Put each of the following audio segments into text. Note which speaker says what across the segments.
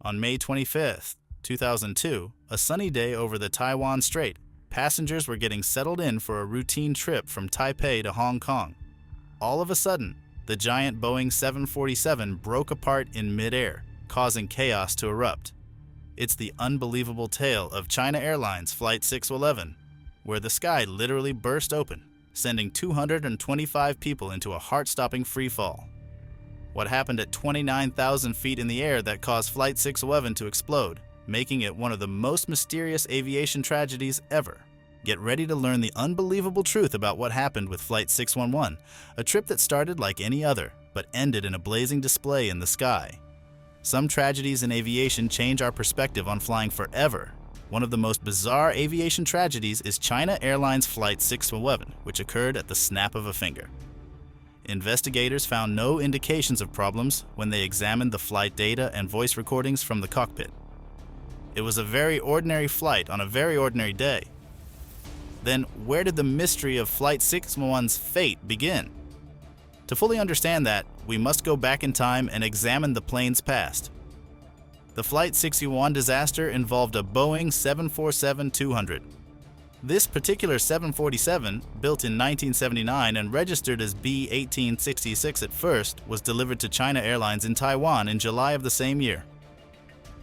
Speaker 1: On May 25, 2002, a sunny day over the Taiwan Strait, passengers were getting settled in for a routine trip from Taipei to Hong Kong. All of a sudden, the giant Boeing 747 broke apart in midair, causing chaos to erupt. It's the unbelievable tale of China Airlines Flight 611, where the sky literally burst open, sending 225 people into a heart-stopping freefall. What happened at 29,000 feet in the air that caused Flight 611 to explode, making it one of the most mysterious aviation tragedies ever? Get ready to learn the unbelievable truth about what happened with Flight 611, a trip that started like any other, but ended in a blazing display in the sky. Some tragedies in aviation change our perspective on flying forever. One of the most bizarre aviation tragedies is China Airlines Flight 611, which occurred at the snap of a finger. Investigators found no indications of problems when they examined the flight data and voice recordings from the cockpit. It was a very ordinary flight on a very ordinary day. Then, where did the mystery of Flight 611's fate begin? To fully understand that, we must go back in time and examine the plane's past. The Flight 611 disaster involved a Boeing 747-200. This particular 747, built in 1979 and registered as B-1866 at first, was delivered to China Airlines in Taiwan in July of the same year.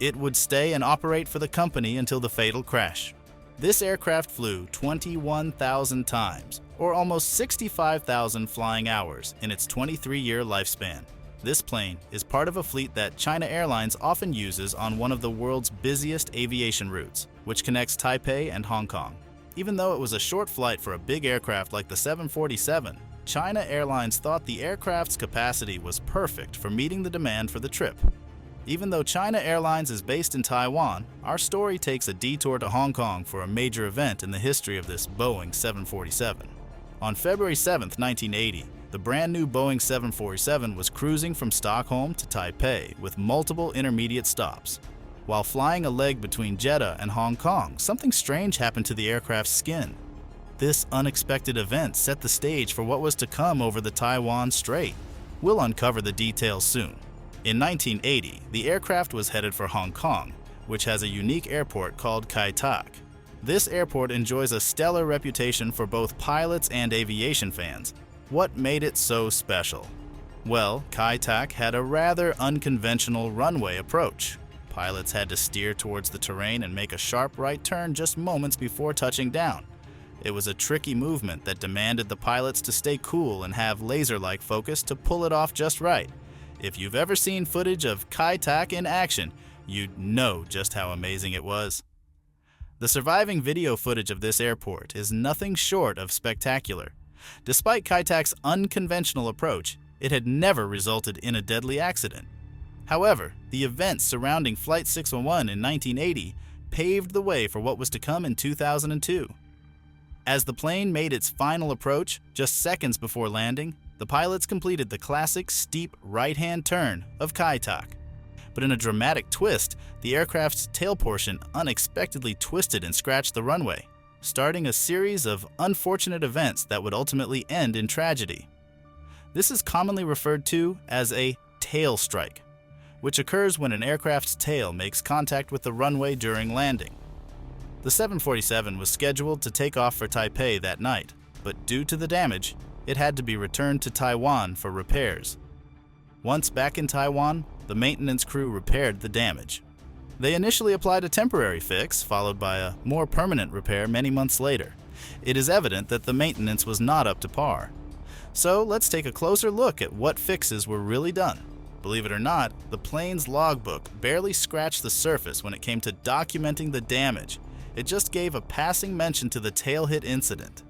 Speaker 1: It would stay and operate for the company until the fatal crash. This aircraft flew 21,000 times, or almost 65,000 flying hours, in its 23-year lifespan. This plane is part of a fleet that China Airlines often uses on one of the world's busiest aviation routes, which connects Taipei and Hong Kong. Even though it was a short flight for a big aircraft like the 747, China Airlines thought the aircraft's capacity was perfect for meeting the demand for the trip. Even though China Airlines is based in Taiwan, our story takes a detour to Hong Kong for a major event in the history of this Boeing 747. On February 7, 1980, the brand new Boeing 747 was cruising from Stockholm to Taipei with multiple intermediate stops. While flying a leg between Jeddah and Hong Kong, something strange happened to the aircraft's skin. This unexpected event set the stage for what was to come over the Taiwan Strait. We'll uncover the details soon. In 1980, the aircraft was headed for Hong Kong, which has a unique airport called Kai Tak. This airport enjoys a stellar reputation for both pilots and aviation fans. What made it so special? Well, Kai Tak had a rather unconventional runway approach. Pilots had to steer towards the terrain and make a sharp right turn just moments before touching down. It was a tricky movement that demanded the pilots to stay cool and have laser-like focus to pull it off just right. If you've ever seen footage of Kai Tak in action, you'd know just how amazing it was. The surviving video footage of this airport is nothing short of spectacular. Despite Kai Tak's unconventional approach, it had never resulted in a deadly accident. However, the events surrounding Flight 611 in 1980 paved the way for what was to come in 2002. As the plane made its final approach, just seconds before landing, the pilots completed the classic steep right-hand turn of Kai Tak. But in a dramatic twist, the aircraft's tail portion unexpectedly twisted and scratched the runway, starting a series of unfortunate events that would ultimately end in tragedy. This is commonly referred to as a tail strike, which occurs when an aircraft's tail makes contact with the runway during landing. The 747 was scheduled to take off for Taipei that night, but due to the damage, it had to be returned to Taiwan for repairs. Once back in Taiwan, the maintenance crew repaired the damage. They initially applied a temporary fix, followed by a more permanent repair many months later. It is evident that the maintenance was not up to par. So let's take a closer look at what fixes were really done. Believe it or not, the plane's logbook barely scratched the surface when it came to documenting the damage. It just gave a passing mention to the tail hit incident.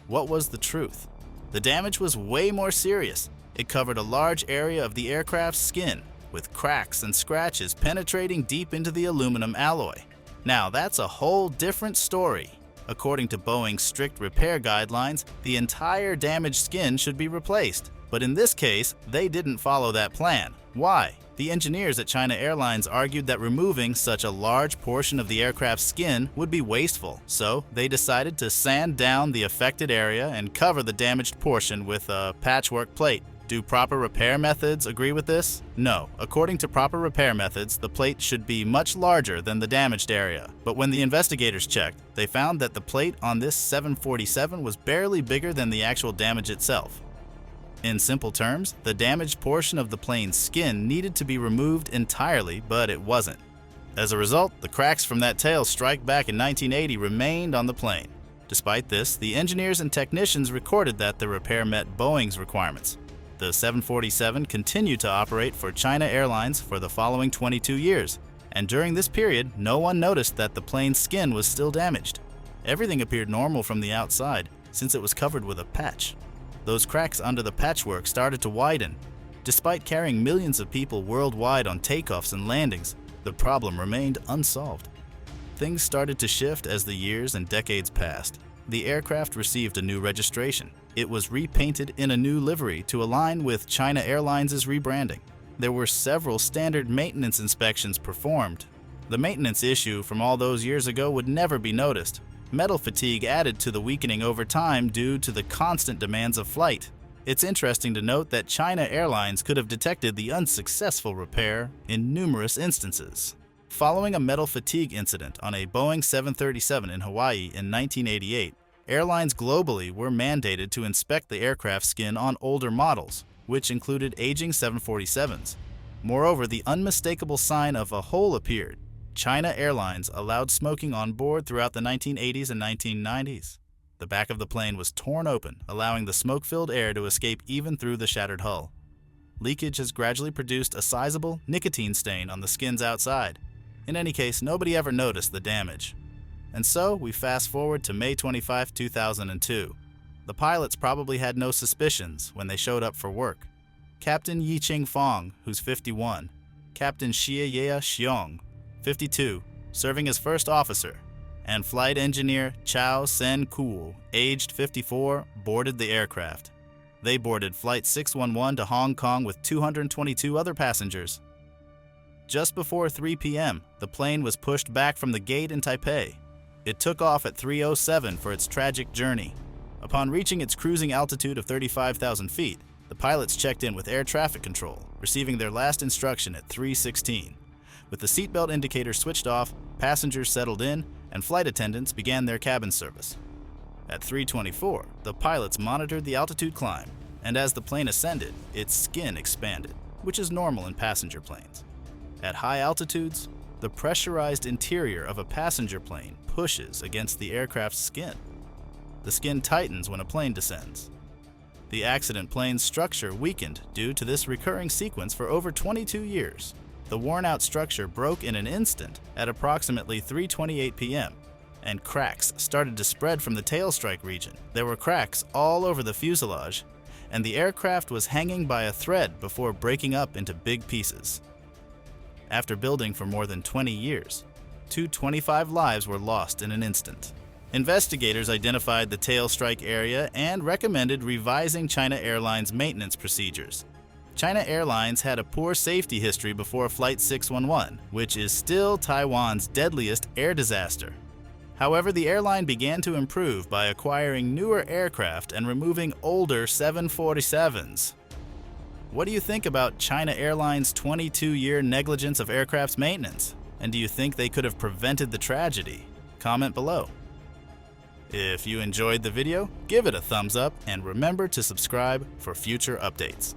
Speaker 1: What was the truth? The damage was way more serious. It covered a large area of the aircraft's skin, with cracks and scratches penetrating deep into the aluminum alloy. Now that's a whole different story. According to Boeing's strict repair guidelines, the entire damaged skin should be replaced. But in this case, they didn't follow that plan. Why? The engineers at China Airlines argued that removing such a large portion of the aircraft's skin would be wasteful, so they decided to sand down the affected area and cover the damaged portion with a patchwork plate. Do proper repair methods agree with this? No. According to proper repair methods, the plate should be much larger than the damaged area. But when the investigators checked, they found that the plate on this 747 was barely bigger than the actual damage itself. In simple terms, the damaged portion of the plane's skin needed to be removed entirely, but it wasn't. As a result, the cracks from that tail strike back in 1980 remained on the plane. Despite this, the engineers and technicians recorded that the repair met Boeing's requirements. The 747 continued to operate for China Airlines for the following 22 years, and during this period, no one noticed that the plane's skin was still damaged. Everything appeared normal from the outside, since it was covered with a patch. Those cracks under the patchwork started to widen. Despite carrying millions of people worldwide on takeoffs and landings, the problem remained unsolved. Things started to shift as the years and decades passed. The aircraft received a new registration. It was repainted in a new livery to align with China Airlines' rebranding. There were several standard maintenance inspections performed. The maintenance issue from all those years ago would never be noticed. Metal fatigue added to the weakening over time due to the constant demands of flight. It's interesting to note that China Airlines could have detected the unsuccessful repair in numerous instances. Following a metal fatigue incident on a Boeing 737 in Hawaii in 1988, airlines globally were mandated to inspect the aircraft skin on older models, which included aging 747s. Moreover, the unmistakable sign of a hole appeared. China Airlines allowed smoking on board throughout the 1980s and 1990s. The back of the plane was torn open, allowing the smoke-filled air to escape even through the shattered hull. Leakage has gradually produced a sizable nicotine stain on the skins outside. In any case, nobody ever noticed the damage. And so, we fast forward to May 25, 2002. The pilots probably had no suspicions when they showed up for work. Captain Yicheng Fong, who's 51, Captain Xie Xiong, 52, serving as first officer, and flight engineer Chao Sen Kuo, aged 54, boarded the aircraft. They boarded Flight 611 to Hong Kong with 222 other passengers. Just before 3 p.m., the plane was pushed back from the gate in Taipei. It took off at 3:07 for its tragic journey. Upon reaching its cruising altitude of 35,000 feet, the pilots checked in with air traffic control, receiving their last instruction at 3:16. With the seatbelt indicator switched off, passengers settled in, and flight attendants began their cabin service. At 3:24, the pilots monitored the altitude climb, and as the plane ascended, its skin expanded, which is normal in passenger planes. At high altitudes, the pressurized interior of a passenger plane pushes against the aircraft's skin. The skin tightens when a plane descends. The accident plane's structure weakened due to this recurring sequence for over 22 years. The worn-out structure broke in an instant at approximately 3:28 p.m., and cracks started to spread from the tail strike region. There were cracks all over the fuselage, and the aircraft was hanging by a thread before breaking up into big pieces. After building for more than 20 years, 225 lives were lost in an instant. Investigators identified the tail strike area and recommended revising China Airlines maintenance procedures. China Airlines had a poor safety history before Flight 611, which is still Taiwan's deadliest air disaster. However, the airline began to improve by acquiring newer aircraft and removing older 747s. What do you think about China Airlines' 22-year negligence of aircraft's maintenance? And do you think they could have prevented the tragedy? Comment below. If you enjoyed the video, give it a thumbs up and remember to subscribe for future updates.